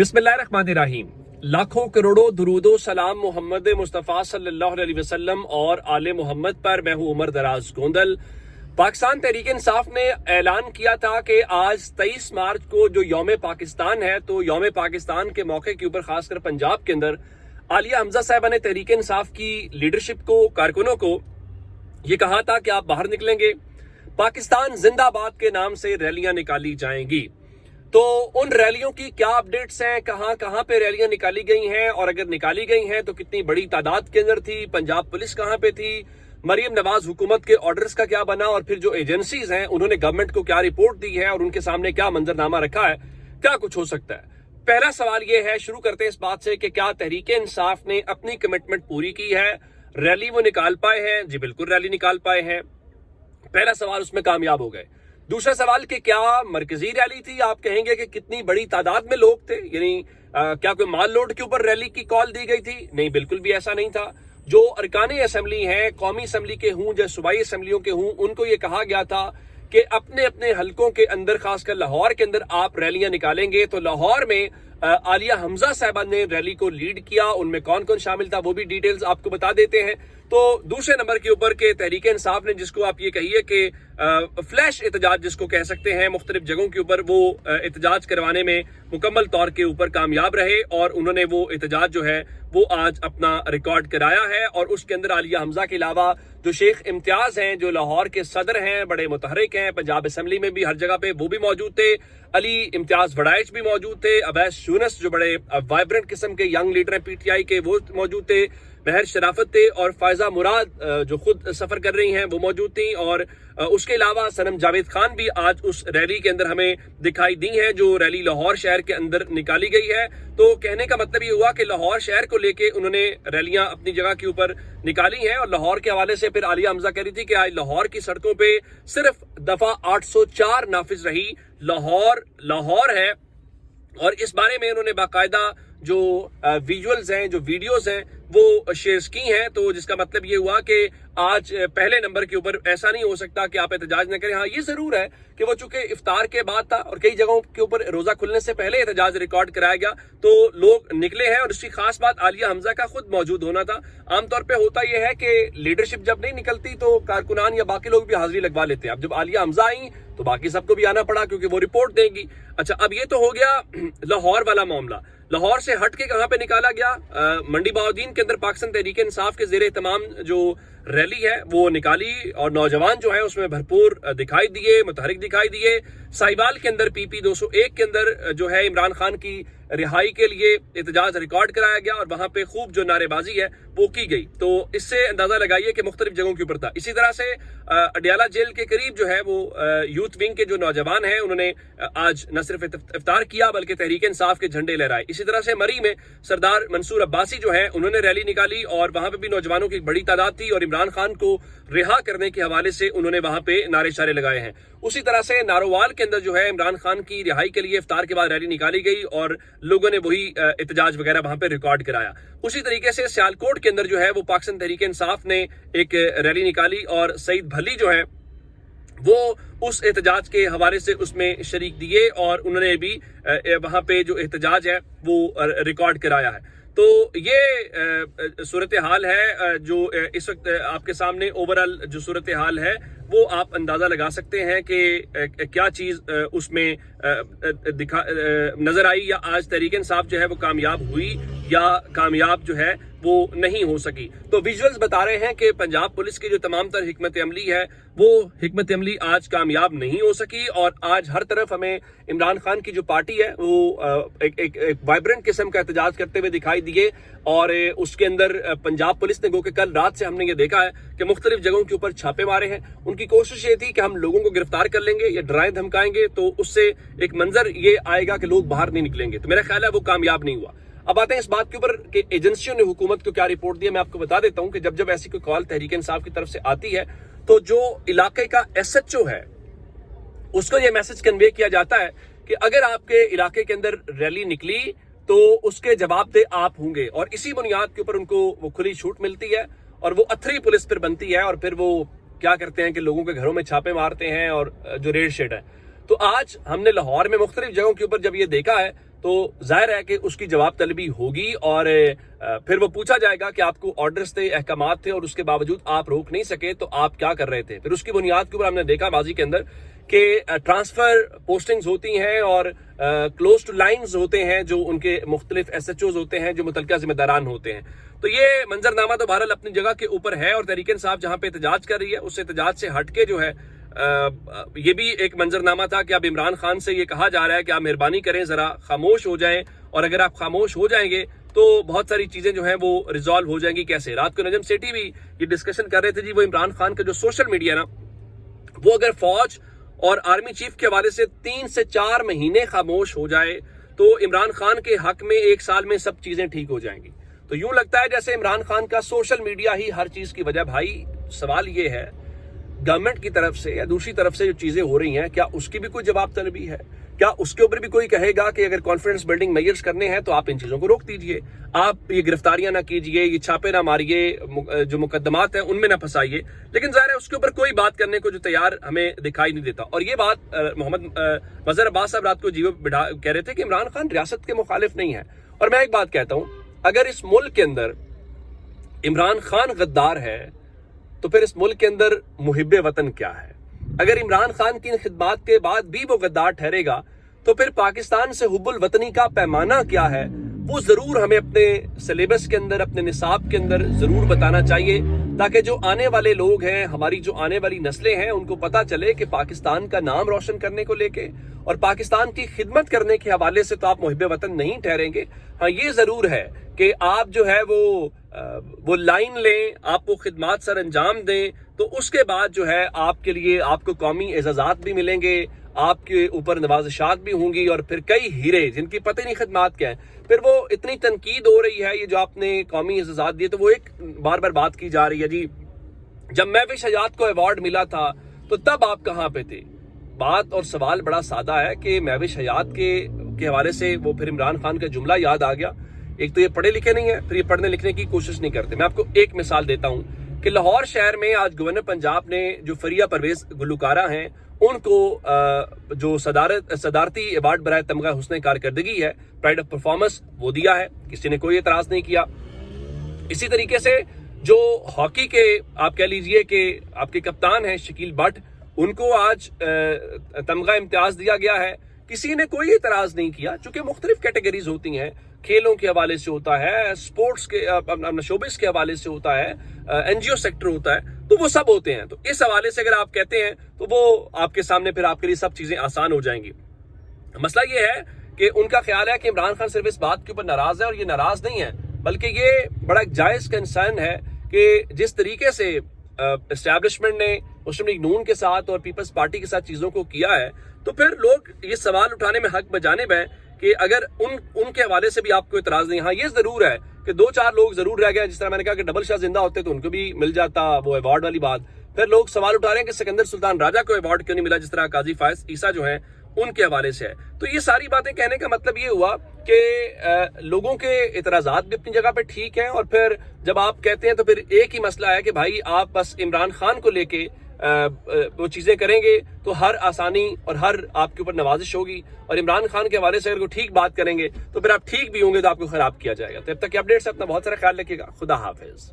बिस्मिल्लाहिर्रहमानिर्रहीम। लाखों करोड़ों दुरूदो सलाम मोहम्मद मुस्तफ़ा सल्लल्लाहु अलैहि वसल्लम और आले मोहम्मद पर। मैं हूं उमर दराज गोंदल। पाकिस्तान तहरीक इंसाफ ने ऐलान किया था कि आज 23 मार्च को जो यौम पाकिस्तान है, तो यौम पाकिस्तान के मौके के ऊपर खासकर पंजाब के अंदर आलिया हमजा साहिबा ने तहरीक इंसाफ की लीडरशिप को, कारकुनों को ये कहा था कि आप बाहर निकलेंगे, पाकिस्तान जिंदाबाद के नाम से रैलियां निकाली जाएंगी। तो उन रैलियों की क्या अपडेट्स हैं, कहां कहां पे रैलियां निकाली गई हैं, और अगर निकाली गई हैं तो कितनी बड़ी तादाद के अंदर थी, पंजाब पुलिस कहां पे थी, मरियम नवाज हुकूमत के ऑर्डर्स का क्या बना, और फिर जो एजेंसीज हैं उन्होंने गवर्नमेंट को क्या रिपोर्ट दी है और उनके सामने क्या मंजरनामा रखा है, क्या कुछ हो सकता है। पहला सवाल यह है, शुरू करते हैं इस बात से कि क्या तहरीक इंसाफ ने अपनी कमिटमेंट पूरी की है, रैली वो निकाल पाए हैं? जी बिल्कुल रैली निकाल पाए हैं। पहला सवाल, उसमें कामयाब हो गए। दूसरा सवाल कि क्या मरकजी रैली थी? आप कहेंगे कि कितनी बड़ी तादाद में लोग थे, यानी क्या कोई माल लोड के ऊपर रैली की कॉल दी गई थी? नहीं, बिल्कुल भी ऐसा नहीं था। जो अरकानी असम्बली हैं, कौमी असम्बली के हों या सूबाई असम्बलियों के हों, उनको ये कहा गया था कि अपने अपने हलकों के अंदर, खासकर लाहौर के अंदर आप रैलियां निकालेंगे। तो लाहौर में आलिया हमजा साहिबा ने रैली को लीड किया। उनमें कौन कौन शामिल था वो भी डिटेल्स आपको बता देते हैं। तो दूसरे नंबर के ऊपर के तहरीक इंसाफ ने, जिसको आप ये कहिए कि फ्लैश एहतजाज जिसको कह सकते हैं, मुख्तलिफ जगहों के ऊपर वो एहतजाज करवाने में मुकम्मल तौर के ऊपर कामयाब रहे, और उन्होंने वो एहतजाज जो है वो आज अपना रिकॉर्ड कराया है। और उसके अंदर आलिया हमजा के अलावा जो शेख इम्तियाज हैं, जो लाहौर के सदर हैं, बड़े मुतहरिक हैं, पंजाब असम्बली में भी हर जगह पे वो भी मौजूद थे, अली इम्तियाज वड़ाइच भी मौजूद थे, अवैस यूनुस जो बड़े वाइब्रेंट किस्म के यंग लीडर हैं पीटीआई के, वो मौजूद थे, महर शराफत थे, और फायजा मुराद जो खुद सफर कर रही हैं वो मौजूद थी, और उसके अलावा सनम जावेद खान भी आज उस रैली के अंदर हमें दिखाई दी है, जो रैली लाहौर शहर के अंदर निकाली गई है। तो कहने का मतलब ये हुआ कि लाहौर शहर को लेके उन्होंने रैलियां अपनी जगह के ऊपर निकाली हैं। और लाहौर के हवाले से फिर आलिया हमजा कह रही थी कि आज लाहौर की सड़कों पे सिर्फ दफा 804 नाफिज रही, लाहौर लाहौर है। और इस बारे में उन्होंने बाकायदा जो विजुअल्स हैं, जो वीडियोस हैं, वो शेयर की हैं। तो जिसका मतलब ये हुआ कि आज पहले नंबर के ऊपर ऐसा नहीं हो सकता कि आप एहतजाज न करें। हाँ, ये जरूर है कि वो चूंकि इफ्तार के बाद था और कई जगहों के ऊपर रोजा खुलने से पहले एहतजाज रिकॉर्ड कराया गया, तो लोग निकले हैं। और इसकी खास बात आलिया हमजा का खुद मौजूद होना था। आमतौर पर होता यह है कि लीडरशिप जब नहीं निकलती तो कारकुनान या बाकी लोग भी हाजिरी लगवा लेते हैं। अब जब आलिया हमजा आई तो बाकी सबको भी आना पड़ा, क्योंकि वो रिपोर्ट देंगी। अच्छा, अब ये तो हो गया लाहौर वाला मामला। लाहौर से हट के कहां पे निकाला गया? मंडी बहाउद्दीन के अंदर पाकिस्तान तहरीक इंसाफ के ज़ेरे तमाम जो रैली है वो निकाली, और नौजवान जो है उसमें भरपूर दिखाई दिए, मुतहरिक दिखाई दिए। साहिवाल के अंदर PP 201 के अंदर जो है इमरान खान की रिहाई के लिए एहतजाज रिकॉर्ड कराया गया, और वहां पे खूब जो नारेबाजी है वो की गई। तो इससे अंदाजा लगाइए कि मुख्तलिफ जगहों के ऊपर था। इसी तरह से अडियाला जेल के करीब जो है वो यूथ विंग के जो नौजवान हैं उन्होंने आज न सिर्फ इफ्तार किया बल्कि तहरीक इंसाफ के झंडे लहराए। इसी तरह से मरी में सरदार मंसूर अब्बासी जो है उन्होंने रैली निकाली, और वहां पे भी नौजवानों की बड़ी तादाद थी, और इमरान खान को रिहा करने के हवाले से उन्होंने वहां पे नारे शारे लगाए हैं। उसी तरह से नारोवाल के अंदर जो है इमरान खान की रिहाई के लिए इफ्तार के बाद रैली निकाली गई, और लोगों ने वही एहतजाज वगैरह वहां पे रिकॉर्ड कराया। उसी तरीके से सियालकोट के अंदर जो है वो पाकिस्तान तहरीक इंसाफ ने एक रैली निकाली, और सईद भली जो है वो उस एहतजाज के हवाले से उसमें शरीक दिए, और उन्होंने भी वहां पे जो एहतजाज है वो रिकॉर्ड कराया है। तो ये सूरत हाल है जो इस वक्त आपके सामने ओवरऑल जो सूरत हाल है वो आप अंदाजा लगा सकते हैं कि क्या चीज उसमें नजर आई, या आज तहरीक इंसाफ जो है वो कामयाब हुई या कामयाब जो है वो नहीं हो सकी। तो विजुअल्स बता रहे हैं कि पंजाब पुलिस की जो तमाम तर हिकमत अमली है वो हिकमत अमली आज कामयाब नहीं हो सकी, और आज हर तरफ हमें इमरान खान की जो पार्टी है वो एक वाइब्रेंट किस्म का एहतजाज करते हुए दिखाई दिए। और उसके अंदर पंजाब पुलिस ने, गो कि कल रात से हमने ये देखा है कि मुख्तलिफ जगहों के ऊपर छापे मारे हैं। उनकी कोशिश ये थी कि हम लोगों को गिरफ्तार कर लेंगे या डराएं धमकाएंगे, तो उससे एक मंजर ये आएगा कि लोग बाहर नहीं निकलेंगे। तो मेरा ख्याल है वो कामयाब नहीं हुआ। अब आते हैं इस बात के ऊपर कि एजेंसियों ने हुकूमत को क्या रिपोर्ट दिया। मैं आपको बता देता हूं कि जब जब ऐसी कोई कॉल तहरीक इंसाफ की तरफ से आती है तो जो इलाके का SHO है उसको यह मैसेज कन्वे किया जाता है कि अगर आपके इलाके के अंदर रैली निकली तो उसके जवाबदेह आप होंगे, और इसी बुनियाद के ऊपर उनको वो खुली छूट मिलती है, और वो अथरी पुलिस पर बनती है, और फिर वो क्या करते हैं कि लोगों के घरों में छापे मारते हैं और जो रेड शेड है। तो आज हमने लाहौर में मुख्तलिफ जगहों के ऊपर जब ये देखा है تو ظاہر ہے کہ اس کی جواب طلبی ہوگی اور پھر وہ پوچھا جائے گا کہ آپ کو آرڈرز تھے، احکامات تھے اور اس کے باوجود آپ روک نہیں سکے تو آپ کیا کر رہے تھے. پھر اس کی بنیاد کے اوپر ہم نے دیکھا ماضی کے اندر کہ ٹرانسفر پوسٹنگز ہوتی ہیں اور کلوز ٹو لائنز ہوتے ہیں جو ان کے مختلف ایس ایچ اوز ہوتے ہیں جو متعلقہ ذمہ داران ہوتے ہیں. تو یہ منظرنامہ تو بہرحال اپنی جگہ کے اوپر ہے اور تحریک انصاف جہاں پہ احتجاج کر رہی ہے اس احتجاج سے ہٹ کے جو ہے یہ بھی ایک منظرنامہ تھا کہ اب عمران خان سے یہ کہا جا رہا ہے کہ آپ مہربانی کریں ذرا خاموش ہو جائیں، اور اگر آپ خاموش ہو جائیں گے تو بہت ساری چیزیں جو ہیں وہ ریزالو ہو جائیں گی. کیسے؟ رات کو نجم سیٹھی بھی یہ ڈسکشن کر رہے تھے جی، وہ عمران خان کا جو سوشل میڈیا نا وہ اگر فوج اور آرمی چیف کے حوالے سے 3 سے 4 مہینے خاموش ہو جائے تو عمران خان کے حق میں 1 سال میں سب چیزیں ٹھیک ہو جائیں گی. تو یوں لگتا ہے جیسے عمران خان کا سوشل میڈیا ہی ہر چیز کی وجہ. بھائی سوال یہ ہے گورنمنٹ کی طرف سے یا دوسری طرف سے جو چیزیں ہو رہی ہیں کیا اس کی بھی کوئی جواب طلبی ہے؟ کیا اس کے اوپر بھی کوئی کہے گا کہ اگر کانفیڈنس بلڈنگ میجرز کرنے ہیں تو آپ ان چیزوں کو روک دیجئے، آپ یہ گرفتاریاں نہ کیجئے، یہ چھاپے نہ ماریے، جو مقدمات ہیں ان میں نہ پھنسائیے. لیکن ظاہر ہے اس کے اوپر کوئی بات کرنے کو جو تیار ہمیں دکھائی نہیں دیتا. اور یہ بات محمد مظہر عباس صاحب رات کو جیو کہہ رہے تھے کہ عمران خان ریاست کے مخالف نہیں ہے. اور میں ایک بات کہتا ہوں، اگر اس ملک کے اندر عمران خان غدار ہے تو پھر اس ملک کے اندر محب وطن کیا ہے؟ اگر عمران خان کی خدمات کے بعد بھی وہ غدار ٹھہرے گا تو پھر پاکستان سے حب الوطنی کا پیمانہ کیا ہے وہ ضرور ہمیں اپنے سلیبس کے اندر، اپنے نصاب کے اندر ضرور بتانا چاہیے، تاکہ جو آنے والے لوگ ہیں، ہماری جو آنے والی نسلیں ہیں، ان کو پتہ چلے کہ پاکستان کا نام روشن کرنے کو لے کے اور پاکستان کی خدمت کرنے کے حوالے سے تو آپ محب وطن نہیں ٹھہریں گے. ہاں یہ ضرور ہے کہ آپ جو ہے وہ لائن لیں، آپ وہ خدمات سر انجام دیں تو اس کے بعد جو ہے آپ کے لیے آپ کو قومی اعزازات بھی ملیں گے، آپ کے اوپر نوازشات بھی ہوں گی اور پھر کئی ہیرے جن کی پتہ نہیں خدمات کیا ہیں. پھر وہ اتنی تنقید ہو رہی ہے یہ جو آپ نے قومی اعزازات دیے، تو وہ ایک بار بار بات کی جا رہی ہے جی جب مہوش حیات کو ایوارڈ ملا تھا تو تب آپ کہاں پہ تھے. بات اور سوال بڑا سادہ ہے کہ مہوش حیات کے حوالے سے وہ پھر عمران خان کا جملہ یاد آ گیا. ایک تو یہ پڑھے لکھے نہیں ہیں، پھر یہ پڑھنے لکھنے کی کوشش نہیں کرتے. میں آپ کو ایک مثال دیتا ہوں کہ لاہور شہر میں آج گورنر پنجاب نے جو فریہ پرویز گلوکارہ ہیں ان کو جو صدارتی ایوارڈ برائے تمغہ حسن کارکردگی ہے، پرائڈ آف پرفارمنس، وہ دیا ہے. کسی نے کوئی اعتراض نہیں کیا. اسی طریقے سے جو ہاکی کے آپ کہہ لیجئے کہ آپ کے کپتان ہیں شکیل بٹ، ان کو آج تمغہ امتیاز دیا گیا ہے. کسی نے کوئی اعتراض نہیں کیا، چونکہ مختلف کیٹیگریز ہوتی ہیں، کھیلوں کے حوالے سے ہوتا ہے، سپورٹس کے شوبز کے حوالے سے ہوتا ہے، این جی او سیکٹر ہوتا ہے، تو وہ سب ہوتے ہیں. تو اس حوالے سے اگر آپ کہتے ہیں تو وہ آپ کے سامنے پھر آپ کے لیے سب چیزیں آسان ہو جائیں گی. مسئلہ یہ ہے کہ ان کا خیال ہے کہ عمران خان صرف اس بات کے اوپر ناراض ہے، اور یہ ناراض نہیں ہے بلکہ یہ بڑا ایک جائز کنسرن ہے کہ جس طریقے سے اسٹیبلشمنٹ نے مسلم لیگ نون کے ساتھ اور پیپلز پارٹی کے ساتھ چیزوں کو کیا ہے، تو پھر لوگ یہ سوال اٹھانے میں حق بجانب ہیں کہ اگر ان کے حوالے سے بھی آپ کو اعتراض نہیں. ہاں یہ ضرور ہے کہ 2-4 لوگ ضرور رہ گئے، جس طرح میں نے کہا کہ ڈبل شاہ زندہ ہوتے تو ان کو بھی مل جاتا وہ ایوارڈ والی بات. پھر لوگ سوال اٹھا رہے ہیں کہ سکندر سلطان راجہ کو ایوارڈ کیوں نہیں ملا، جس طرح قاضی فائز عیسیٰ جو ہیں ان کے حوالے سے ہے. تو یہ ساری باتیں کہنے کا مطلب یہ ہوا کہ لوگوں کے اعتراضات بھی اپنی جگہ پہ ٹھیک ہیں، اور پھر جب آپ کہتے ہیں تو پھر ایک ہی مسئلہ ہے کہ بھائی آپ بس عمران خان کو لے کے وہ چیزیں کریں گے تو ہر آسانی اور ہر آپ کے اوپر نوازش ہوگی، اور عمران خان کے حوالے سے اگر کوئی ٹھیک بات کریں گے تو پھر آپ ٹھیک بھی ہوں گے تو آپ کو خراب کیا جائے گا. تو اب تک کے اپڈیٹس اپنا بہت سارا خیال رکھیے گا. خدا حافظ.